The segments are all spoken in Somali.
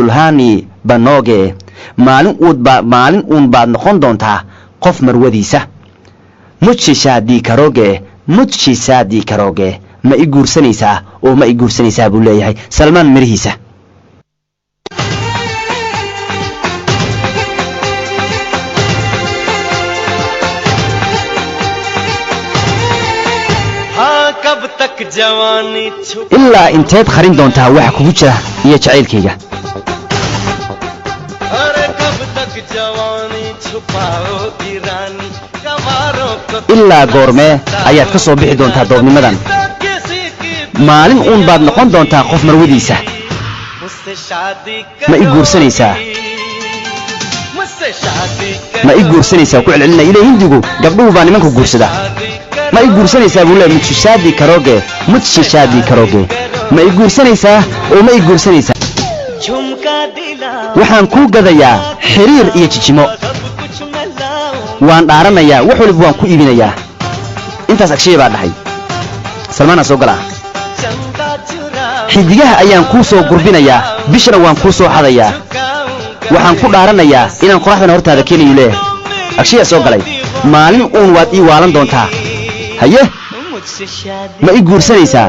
दुल्हानी बनोगे maalin uun baad noqon doontaa qof marwadiisa mujsi shaadii karooge ma i guursanaysaa oo ma i guursanaysaa buu leeyahay salmaan mirihiisa ilaa inteed qarin doontaa waxa kugu jira iyo jacaylkayga ilaa goormee ayaad ka soo bixi doontaa doobnimadan maalin uun baad noqon doontaa qof marwadiisa ma i guursanaysaa ku celcelinaya ilaa hindigu gabdhuhu baa nimanku guursada ma i guursanaysaa buu leeyahay mudshi shaadii karooge ma i guursanaysaa oo ma i guursanaysaa waxaan kuu gadayaa xiriir iyo jijimo waan dhaaranayaa wax waliba waan ku iibinayaa intaas agshay baa dhahay salmaana soo galaa xidigaha ayaan kuu soo gurbinayaa bishana waan kuu soo xadayaa waxaan ku dhaaranayaa inaan qoraxdana hortaada keenayu leeyahay agshayaa soo galay maalin uun waad ii waalan doontaa haye ma i guursanaysaa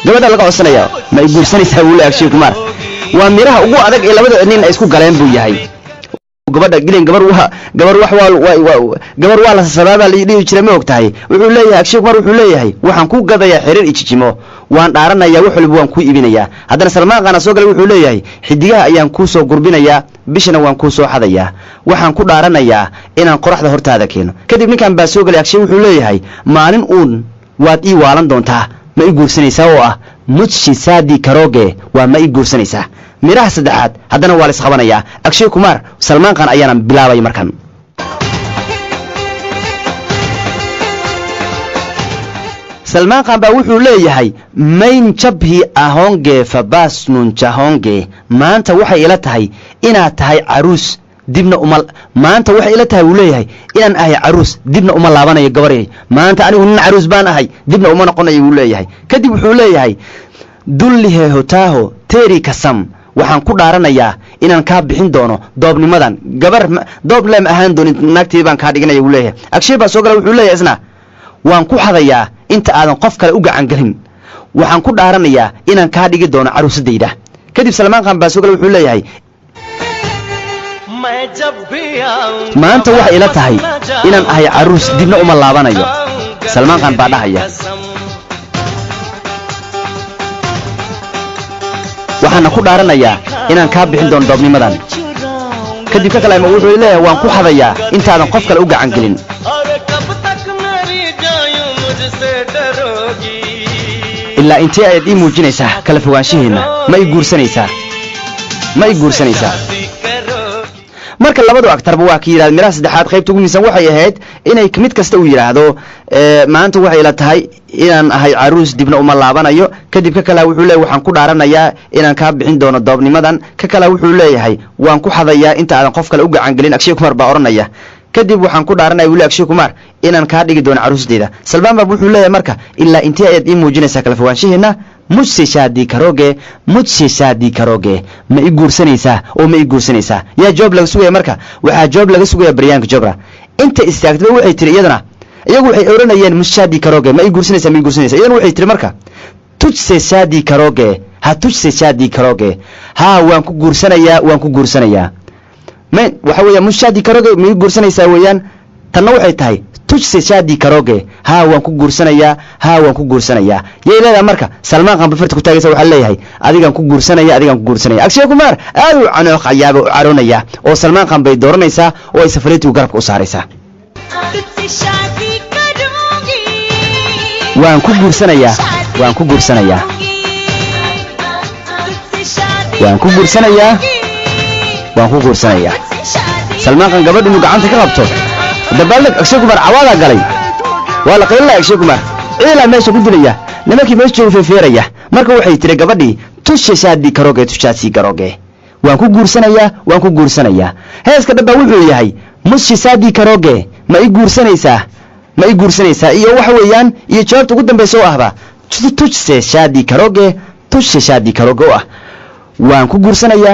gabadha laga codsanayaa ma i guursanaysaa buu leeyahay agshay kumaar waa miraha ugu adag ee labada nin ay isku galeen buu yahay gabadha gileen gabar waa la sabaabaa la dhihi jiray ma ogtahay wuxuu leeyahay agshay kumar wuxuu leeyahay waxaan ku gadayaa xiriir ijijimo waan dhaaranayaa wax waliba waan ku iibinayaa haddana salmaan qaana soo galay wuxuu leeyahay xidigaha ayaan kuu soo gurbinayaa bishana waan kuu soo xadayaa waxaan ku dhaaranayaa inaan qoraxda hortaada keeno kadib ninkan baa soo galay agshay wuxuu leeyahay maalin uun waad ii waalan doontaa ma i guursanaysaa oo ah mudshi saadi karooge waa ma i guursanaysaa miraha saddexaad haddana waa la isqabanayaa agshay kumaar salmaan qaan ayaana bilaabay markan salmaan qaan baa wuxuu leeyahay mayn jabhi ahonge fabasnun jahonge maanta waxay ila tahay inaad tahay caruus dibna uma maanta waxay ila tahay wuu leeyahay inaan ahay caruus dibna uma laabanayo gabarey maanta anigu nin caruus baan ahay dibna uma noqonayo wuu leeyahay kadib wuxuu leeyahay dullihe hotaaho teeri kasam waxaan ku dhaaranayaa inaan kaa bixin doono doobnimadan gabar doob leem ahaan doonin naagtii baan kaa dhiganaya wuu leeyahay agshay baa soo gala wuxuu leeyahay isna waan ku xadayaa inta aadan qof kale u gacan gelin waxaan ku dhaaranayaa inaan kaa dhigi doono caruusadayda kadib salmaan qaan baa soo gala wuxuu leeyahay maanta waxay ila tahay inaan ahay caruus dibna uma laabanayo salmaan qaan baa dhahaya waxaana ku dhaaranayaa inaan kaa bixin doono doobnimadan kadib ka kale wuxuu leeyahay waan ku xadayaa intaadan qof kale u gacan gelin ilaa intee ayaad ii muujinaysaa kala fogaanshaheena ma i guursanaysaa marka labadu agtarba waa ka yidhahda miraha saddexaad qaybta ugu miisan waxay ahayd inay mid kasta uu yidhaahdo maanta waxay ila tahay inaan ahay caruus dibna uma laabanayo kadib ka kale wuxuu leeyahay waxaan ku dhaaranayaa inaan kaa bixin doono doobnimadan ka kale wuxuu leeyahay waan ku xadayaa inta aadan qof kale u gacan gelin agshay kumar baa odhanaya kadib waxaan ku dhaaranaya wuu leeyahay agshay kumar inaan kaa dhigi doono caruusdeeda salmaan baa wuxuu leeyahay marka ilaa intee ayaad ii muujinaysaa kala fogaanshaheena mujsi shaadii karooge ma i guursanaysaa oo ma i guursanaysaa yaa joob laga sugaya marka waxaa joob laga sugaya baryaanka jobra inta istaagtaba waxay tiri iyadana iyagu waxay oranayeen mushaadi karooge ma i guursanaysaa iyadana waxay tiri marka tujse shaadi karooge ha waan ku guursanayaa waxa weeyaa mushaadi karooge ma i guursanaysaa weeyaan tanna waxay tahay tujse shaadi karooge ha waan ku guursanayaa yay leedahay marka salmaan qaan bafarta ku taagaysa waxaa leeyahay adigaan ku guursanaya agshay kumaar aad u canooqayaaba u caroonaya oo salmaan qaan bay dooranaysaa oo ay safareetigu garabka u saaraysaa waan ku guursanayaa salmaan qaan gabadh inuu gacanta ka qabto dabaaldag agshay kumar cawaadaa galay waa la qaylilaa agshay kumar ciilaa meesha ku dilaya nimankii meesha jooga feefeeraya marka waxay tiri gabadhii tushe shaadii karooge waan ku guursanayaa heeska dhabbaa wuxuu yahay mushi saadii karooge ma i guursanaysaa iyo waxa weeyaan iyo jawaabta ugu dambaysa oo ahba tushe shaadii karooge oo ah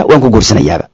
waan ku guursanayaaba